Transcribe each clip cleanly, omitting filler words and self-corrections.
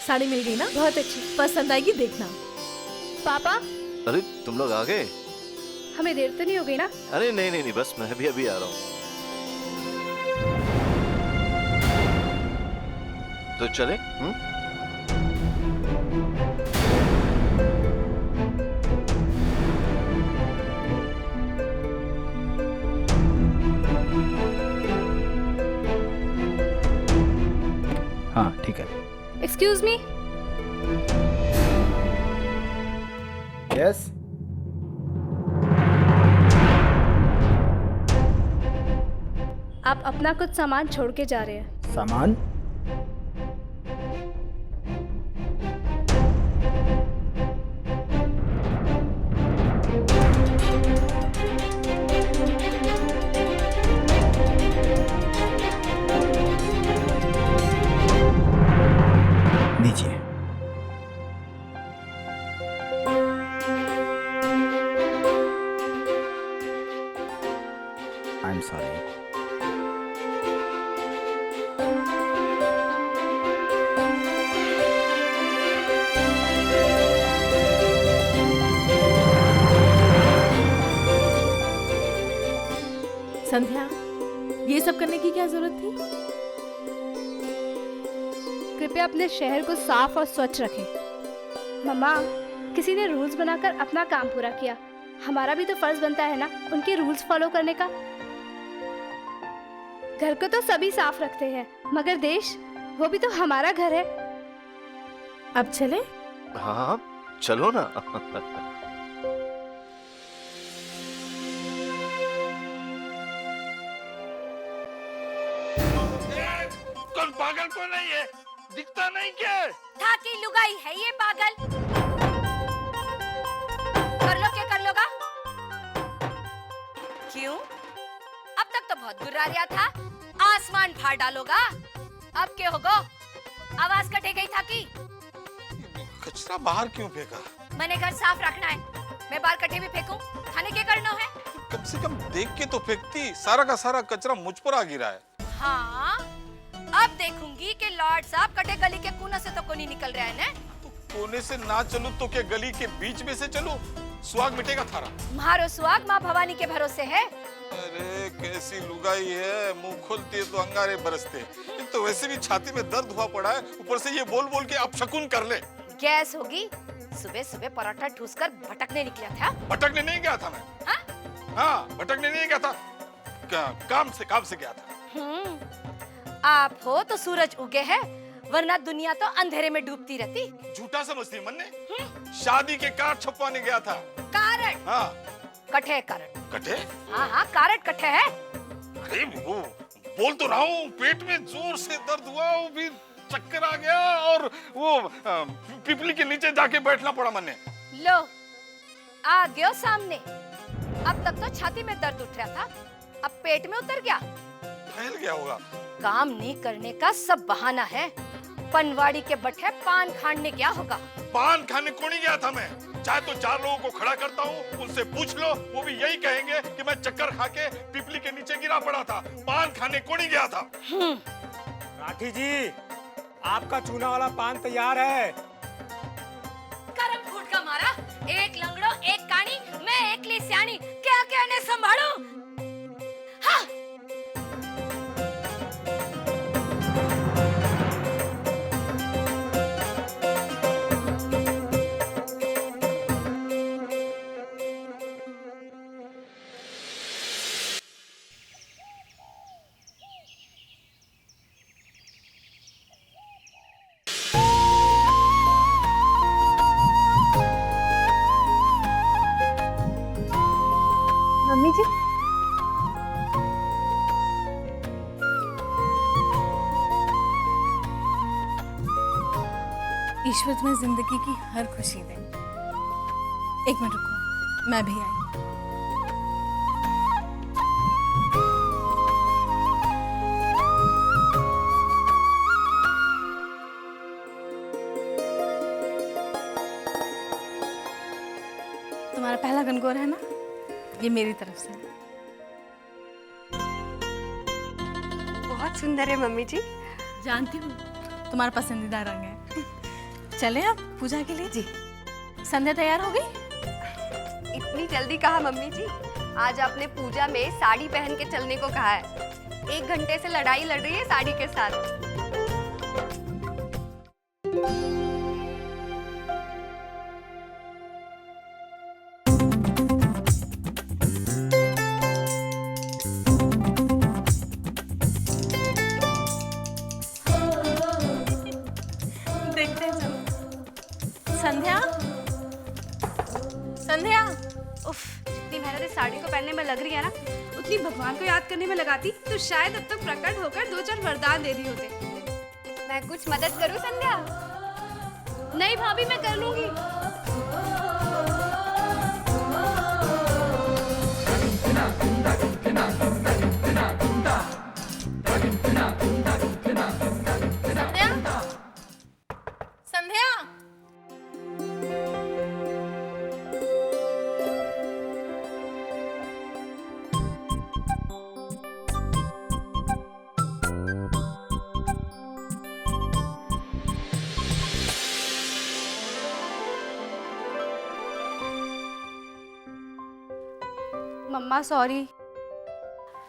साड़ी मिल गई ना? बहुत अच्छी। पसंद आएगी, देखना। पापा, अरे तुम लोग आ गए? हमें देर तो नहीं हो गई ना? अरे नहीं नहीं नहीं, बस मैं भी अभी आ रहा हूँ। तो चले? हाँ ठीक है। Excuse me. यस। आप अपना कुछ सामान छोड़ के जा रहे हैं। सामान? नीचे। I am sorry. संध्या, ये सब करने की क्या जरूरत थी? कृपया अपने शहर को साफ और स्वच्छ रखें। मम्मा, किसी ने रूल्स बनाकर अपना काम पूरा किया, हमारा भी तो फर्ज बनता है ना उनके रूल्स फॉलो करने का। घर को तो सभी साफ रखते हैं, मगर देश, वो भी तो हमारा घर है। अब चले? हाँ चलो ना। कौन पागल को नहीं है? दिखता नहीं क्या? था की लुगाई है ये पागल। कर लो क्या कर लोगा? क्यों? अब तक तो बहुत गुर्रा रहा था, आसमान फाड़ डालोगा। अब क्या होगा? आवाज कटे गई था की? कचरा बाहर क्यों फेंका? मैंने घर साफ रखना है, मैं बाहर कटे भी फेंकूं? खाने के करना है? कम से कम देख के तो फेंकती। सारा का सारा कचरा मुझ पर आ गिरा है। हाँ, अब देखूंगी कि लॉर्ड साहब कटे गली के कोने से तो कोनी निकल रहा है ना। तो कोने से ना चलूं तो क्या गली के बीच में से चलूं? स्वाग मिटेगा थारा। मारो सुहाग माँ भवानी के भरोसे है। अरे कैसी लुगाई है, मुंह खोलती है तो अंगारे बरसते। एक तो वैसे भी छाती में दर्द हुआ पड़ा है, ऊपर से ये बोल बोल के अपशकुन कर ले। गैस होगी। सुबह सुबह पराठा ठूस कर भटकने निकला था। भटकने नहीं गया था मैं। हाँ? हाँ, भटकने नहीं गया था, काम से गया था। आप हो तो सूरज उगे है, वरना दुनिया तो अंधेरे में डूबती रहती। झूठा समझती मन ने। शादी के कार्ड छपवाने गया था। कारण? हाँ। कठे कारण। कठे? हाँ हाँ, कारण कठे है। अरे वो बोल तो रहा हूँ, पेट में जोर से दर्द हुआ, वो भी चक्कर आ गया और वो पिपली के नीचे जाके बैठना पड़ा मैंने। लो, आ गयो सामने। अब तक तो छाती में दर्द उठ रहा था, अब पेट में उतर गया। फैल गया होगा। काम नहीं करने का सब बहाना है। पनवाड़ी के बट्टे पान खाने क्या होगा? पान खाने को नहीं गया था मैं। चाहे तो 4 लोगों को खड़ा करता हूँ, उनसे पूछ लो, वो भी यही कहेंगे कि मैं चक्कर खा के पिपली के नीचे गिरा पड़ा था। पान खाने को नहीं गया था। राठी जी, आपका चूना वाला पान तैयार है। करम फूट का मारा, एक लंगड़ो एक कानी, मैं एकली स्याणी, क्या कहने संभालूं? हाँ। मम्मी जी, ईश्वर तुम्हें जिंदगी की हर खुशी दे। एक मिनट रुको, मैं भी आई। तुम्हारा पहला गनगौर है ना, ये मेरी तरफ से। बहुत सुंदर है मम्मी जी। जानती हूँ, तुम्हारा पसंदीदा रंग है। चले आप पूजा के लिए? जी। संध्या तैयार हो गई? इतनी जल्दी कहा मम्मी जी? आज आपने पूजा में साड़ी पहन के चलने को कहा है। 1 घंटे से लड़ाई लड़ रही है साड़ी के साथ। देखते हैं चलो। संध्या, संध्या। उफ, जितनी मेहनत इस साड़ी को पहनने में लग रही है ना, उतनी भगवान को याद करने में लगाती तो शायद अब तक प्रकट होकर 2-4 वरदान दे दिए होते। मैं कुछ मदद करूं संध्या? नहीं भाभी, मैं कर लूंगी। संध्या, संध्या। मम्मा सॉरी,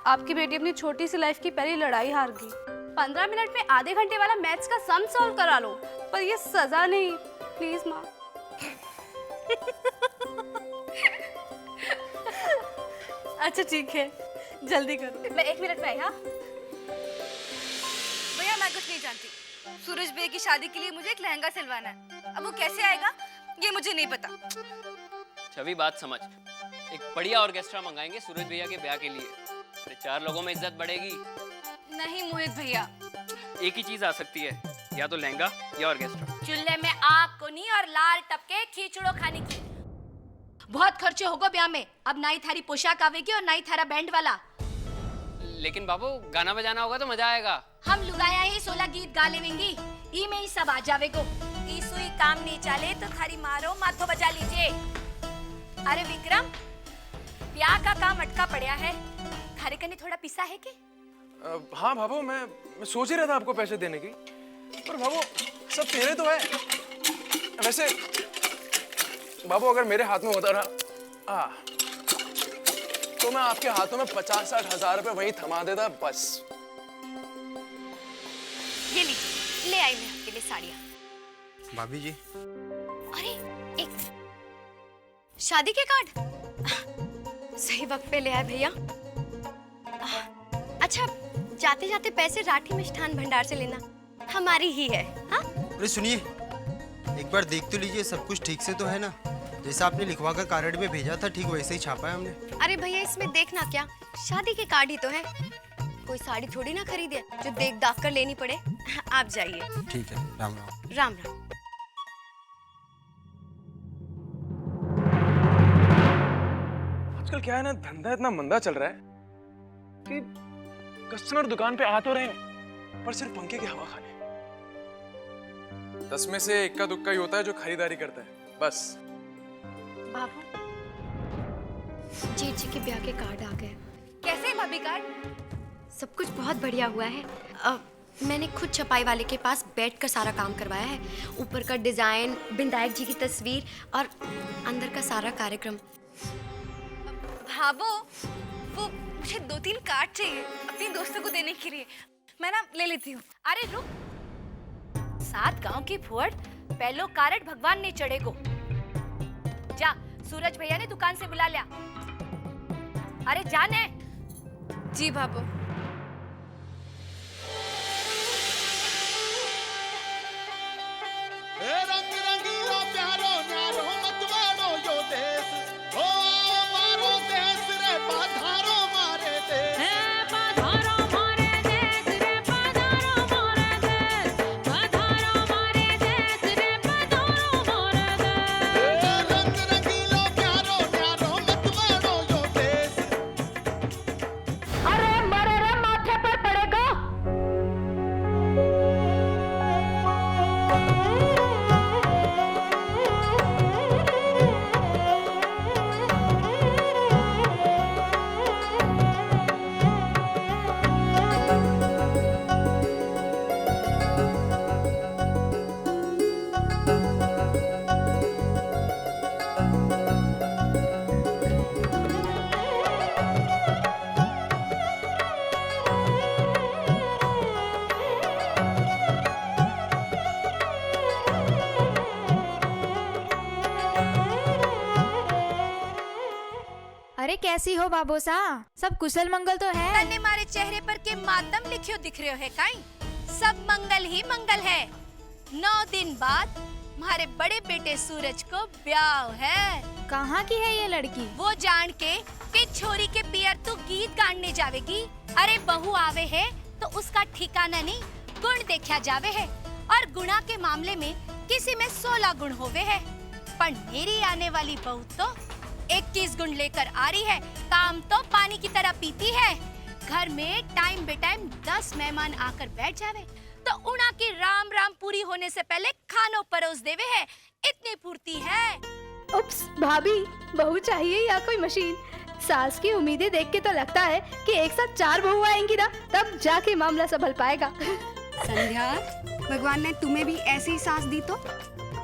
आपकी बेटी अपनी छोटी सी लाइफ की पहली लड़ाई हार गई। 15 मिनट में आधे घंटे वाला मैथ्स का सम सॉल्व करा लो, पर ये सजा नहीं। प्लीज माँ। अच्छा ठीक है, जल्दी करो। मैं 1 मिनट में आई। हाँ भैया मैं कुछ नहीं जानती। सूरज भैया की शादी के लिए मुझे एक लहंगा सिलवाना है। अब वो कैसे आएगा ये मुझे नहीं पता। छवि बात समझ, एक बढ़िया ऑर्केस्ट्रा मंगाएंगे सूरज भैया के ब्याह के लिए। अरे 4 लोगों में इज्जत बढ़ेगी। नहीं मोहित भैया, एक ही चीज आ सकती है, या तो लहंगा या ऑर्केस्ट्रा। चूल्हे में आग को नहीं और लाल टपके खींचड़ो खाने की। बहुत खर्चे होगा ब्याह में। अब ना ही थारी पोशाक आवेगी और ना ही थारा बैंड वाला। लेकिन बाबू गाना बजाना होगा तो मजा आएगा। हम लुगाया ही 16 गीत गा लेवेंगी। ई में ही सब आ जावेगो। ई सुई काम नहीं चाले तो थारी मारो माथो बजा लीजिए। अरे विक्रम, ब्याह का काम अटका पड़ा है। थारे कने थोड़ा पिसा है के? हाँ भाभो, मैं सोच ही रहा था आपको पैसे देने की, पर भाभो सब तेरे तो है। वैसे बाबू अगर मेरे हाथ में होता रहा तो मैं आपके हाथों में 50-60 हजार रुपए वहीं थमा देता बस। ये लीजिए, ले आई मैं आपके लिए साड़ियाँ। भाभी जी। अरे एक शादी के कार्ड सही वक्त पे ले आए भैया। अच्छा, जाते जाते पैसे राठी मिष्ठान भंडार से लेना, हमारी ही है। हाँ अरे सुनिए, एक बार देख तो लीजिए सब कुछ ठीक से तो है ना? जैसा आपने लिखवा कर कार्ड में भेजा था ठीक वैसे ही छापा है हमने। अरे भैया इसमें देखना क्या, शादी के कार्ड ही तो है। कोई साड़ी थोड़ी ना खरीदे जो देख दाख कर लेनी पड़े। आप जाइए। ठीक है, राम राम। राम राम। आजकल क्या है ना, धंधा इतना मंदा चल रहा है कि कस्टमर दुकान पे आ तो रहे हैं पर सिर्फ पंखे की हवा खाने। 10 में से इक्का दुक्का ही होता है जो खरीदारी करता है बस। बाबू, जीत जी के ब्याह के कार्ड आ गए। कैसे है भाभी कार्ड? सब कुछ बहुत बढ़िया हुआ है। मैंने खुद छपाई वाले के पास बैठकर सारा काम करवाया है। ऊपर का डिजाइन, विनायक जी की तस्वीर और अंदर का सारा कार्यक्रम। भाभो, वो मुझे 2-3 कार्ड चाहिए अपनी दोस्तों को देने के लिए। मैं ना ले लेती हूँ। अरे रुक, 7 गांव की फुहड़ पहलो कार्ड भगवान ने चढ़ेगो। जा, सूरज भैया ने दुकान से बुला लिया। अरे जाने। जी भाभो। रंग रंगीलो प्यारो न्यारो मतवाड़ो यो देश, ओ मारो देश रे पधारो मारे देश। पधारो मारे देश रे, पधारो मारे देश, पधारो मारे देश रे, पधारो मारे देश। रंग रंगीलो प्यारो न्यारो मतवाड़ो यो देश। अरे मरे कैसी हो बाबोसा? सब कुशल मंगल तो है? तन्ने मारे चेहरे पर के मातम लिखियो दिख रहे हो है काई? सब मंगल ही मंगल है। 9 दिन बाद हमारे बड़े बेटे सूरज को ब्याह है। कहाँ की है ये लड़की? वो जान के कि छोरी के पियर तू गीत गाने जावेगी। अरे बहू आवे है तो उसका ठिकाना नहीं, गुण देखा जावे है। और गुणा के मामले में किसी में 16 गुण होवे है, पर मेरी आने वाली बहू तो 21 गुण लेकर आ रही है। काम तो पानी की तरह पीती है। घर में टाइम बे टाइम 10 मेहमान आकर बैठ जावे तो उना की राम राम पूरी होने से पहले खानो परोस देवे है। इतनी पूर्ति है। उप्स भाभी, बहू चाहिए या कोई मशीन? सास की उम्मीदें देख के तो लगता है कि एक साथ 4 बहू आएंगी ना, तब जाके मामला संभल पाएगा। संध्या, भगवान ने तुम्हें भी ऐसी सास दी तो?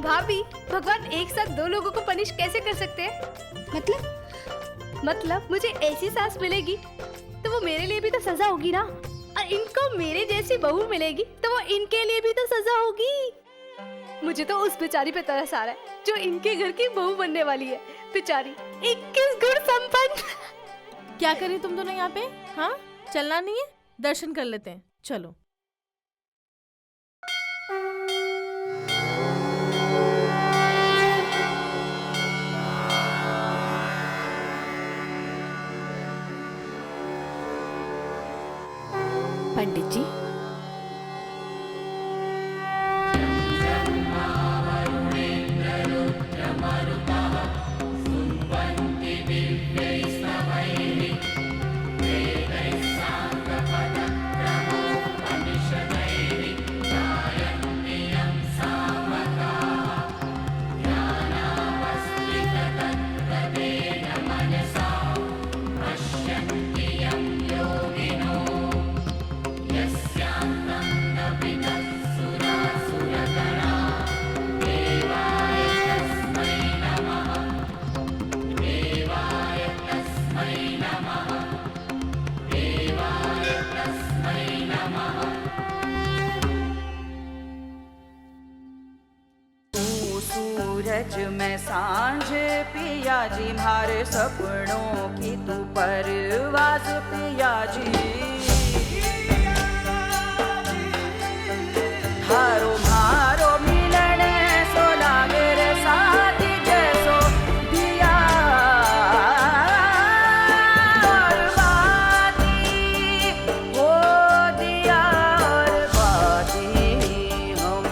भाभी, भगवान एक साथ 2 लोगों को पनिश कैसे कर सकते हैं? मतलब मुझे ऐसी सास मिलेगी तो वो मेरे लिए भी तो सजा होगी ना, और इनको मेरे जैसी बहू मिलेगी तो वो इनके लिए भी तो सजा होगी। मुझे तो उस बेचारी पे तरस आ रहा है जो इनके घर की बहू बनने वाली है। बेचारी 21 गुण संपन्न। क्या करें तुम दोनों यहाँ पे? हाँ, चलना नहीं है? दर्शन कर लेते हैं, चलो। पंडित जी, सूरज में सांझ पिया जी, मारे सपनों की तू परवाज पिया जी। हारो मारो मिलन सो लागे रे साथी जैसो दिया और बाती हो दिया और बाती हम।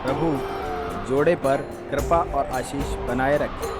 प्रभु जोड़े पर कृपा और आशीष बनाए रखें।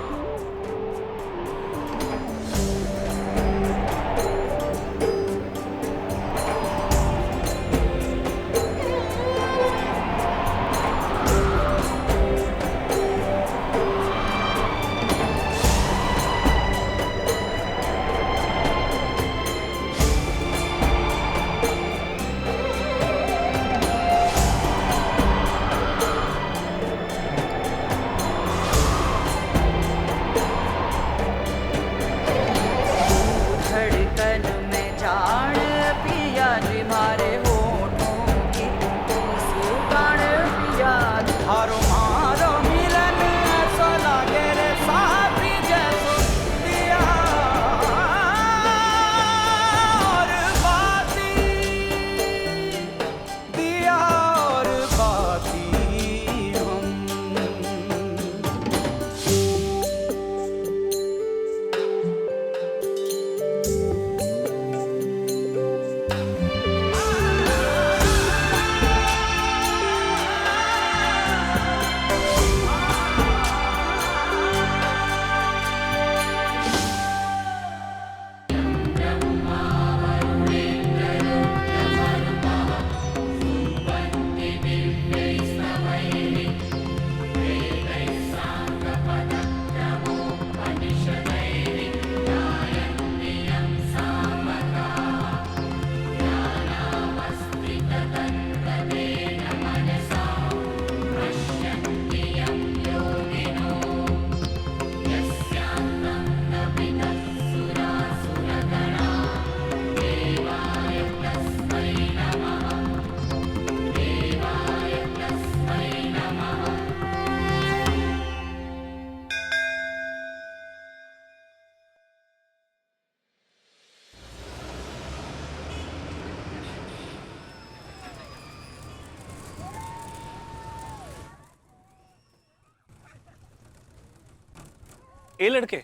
ए लड़के,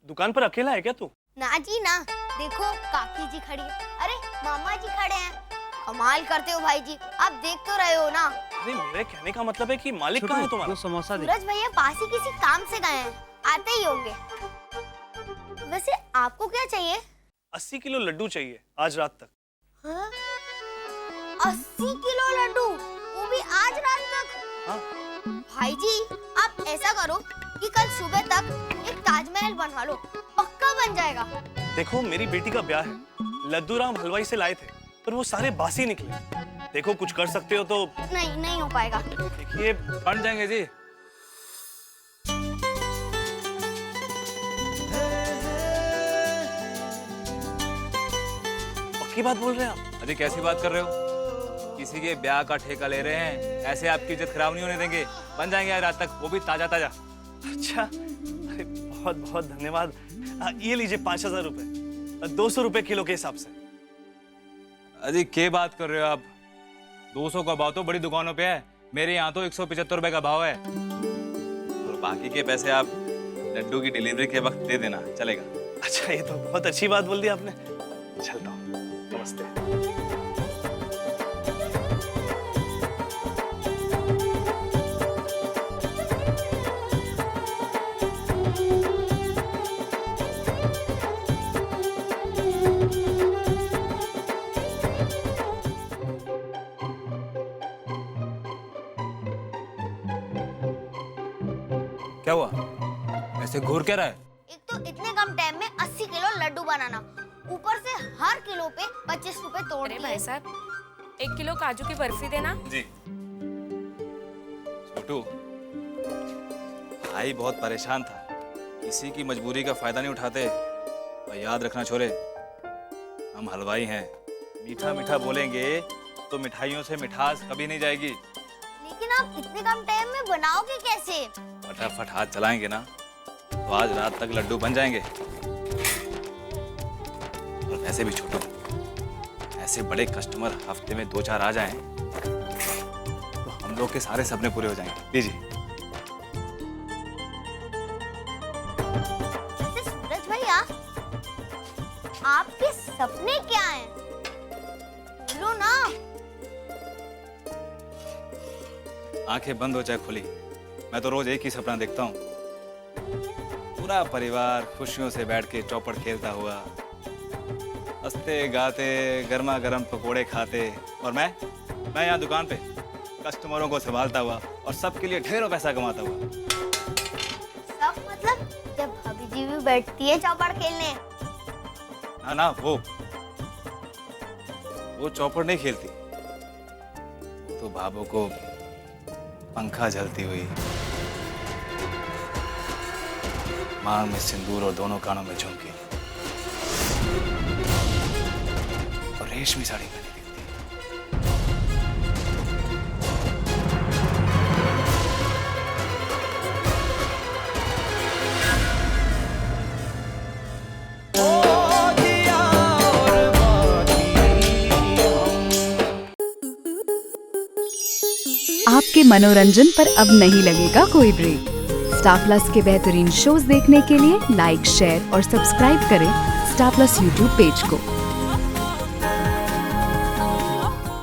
दुकान पर अकेला है क्या तू? ना जी ना, देखो काकी जी खड़ी है, अरे मामा जी खड़े हैं। कमाल करते हो भाई जी, आप देख तो रहे हो ना। अरे मेरे कहने का मतलब है कि मालिक कहाँ है तुम्हारा? समोसा सूरज भैया पास ही किसी काम से गए हैं, आते ही होंगे। वैसे आपको क्या चाहिए? 80 किलो लड्डू चाहिए आज रात तक। हाँ? 80 किलो लड्डू, वो भी आज रात तक? हाँ? भाई जी आप ऐसा करो कि कल सुबह तक एक ताजमहल बनवा लो, पक्का बन जाएगा। देखो मेरी बेटी का ब्याह है, लड्डू राम हलवाई से लाए थे पर वो सारे बासी निकले। देखो कुछ कर सकते हो तो। नहीं हो पाएगा। देखिए बन जाएंगे जी। पक्की बात बोल रहे हैं आप? अरे कैसी बात कर रहे हो? किसी के ब्याह का ठेका ले रहे हैं, ऐसे आपकी इज्जत खराब नहीं होने देंगे। बन जाएंगे आज रात तक, वो भी ताजा ताजा। अच्छा, अरे बहुत बहुत धन्यवाद। ये लीजिए 5000 रुपए, 200 रुपए किलो के हिसाब से। अरे क्या बात कर रहे हो आप? 200 का भाव तो बड़ी दुकानों पे है, मेरे यहाँ तो 175 रुपए का भाव है। और बाकी के पैसे आप लड्डू की डिलीवरी के वक्त दे देना, चलेगा? अच्छा ये तो बहुत अच्छी बात बोल दी आपने। चलता हूँ, नमस्ते। क्या हुआ? ऐसे घूर क्या रहा है? एक तो इतने कम टाइम में 80 किलो लड्डू बनाना, ऊपर से हर किलो पे 25 रुपए तोड़ दिए। भाई साहब 1 किलो काजू की बर्फी देना। जी। छोटू, भाई बहुत परेशान था, किसी की मजबूरी का फायदा नहीं उठाते। और याद रखना छोरे, हम हलवाई हैं, मीठा मीठा बोलेंगे तो मिठाइयों से मिठास कभी नहीं जाएगी। लेकिन आप इतने कम टाइम में बनाओगे कैसे? फटाफट हाथ चलाएंगे ना तो आज रात तक लड्डू बन जाएंगे। और वैसे भी छोटू, ऐसे बड़े कस्टमर हफ्ते में 2-4 आ जाएं तो हम लोग के सारे सपने पूरे हो जाएंगे। लीजिए। वैसे सूरज भैया, आपके सपने क्या हैं? बोलो ना। आंखें बंद हो चाहे खुली, मैं तो रोज एक ही सपना देखता हूँ। पूरा परिवार खुशियों से बैठ के चौपड़ खेलता हुआ, हंसते गाते, गर्मा गर्म पकोड़े खाते, और मैं यहाँ दुकान पे कस्टमरों को संभालता हुआ और सबके लिए ढेरों पैसा कमाता हुआ। सब मतलब जब भाभी जी भी बैठती है चौपड़ खेलने? ना वो चौपड़ नहीं खेलती, तो भाभो को पंखा झलती हुई, मांग में सिंदूर और दोनों कानों में झुमके और रेशमी साड़ी पहनी दिखती आपके मनोरंजन पर अब नहीं लगेगा कोई ब्रेक। स्टार प्लस के बेहतरीन शोज देखने के लिए लाइक, शेयर और सब्सक्राइब करें स्टार प्लस यूट्यूब पेज को।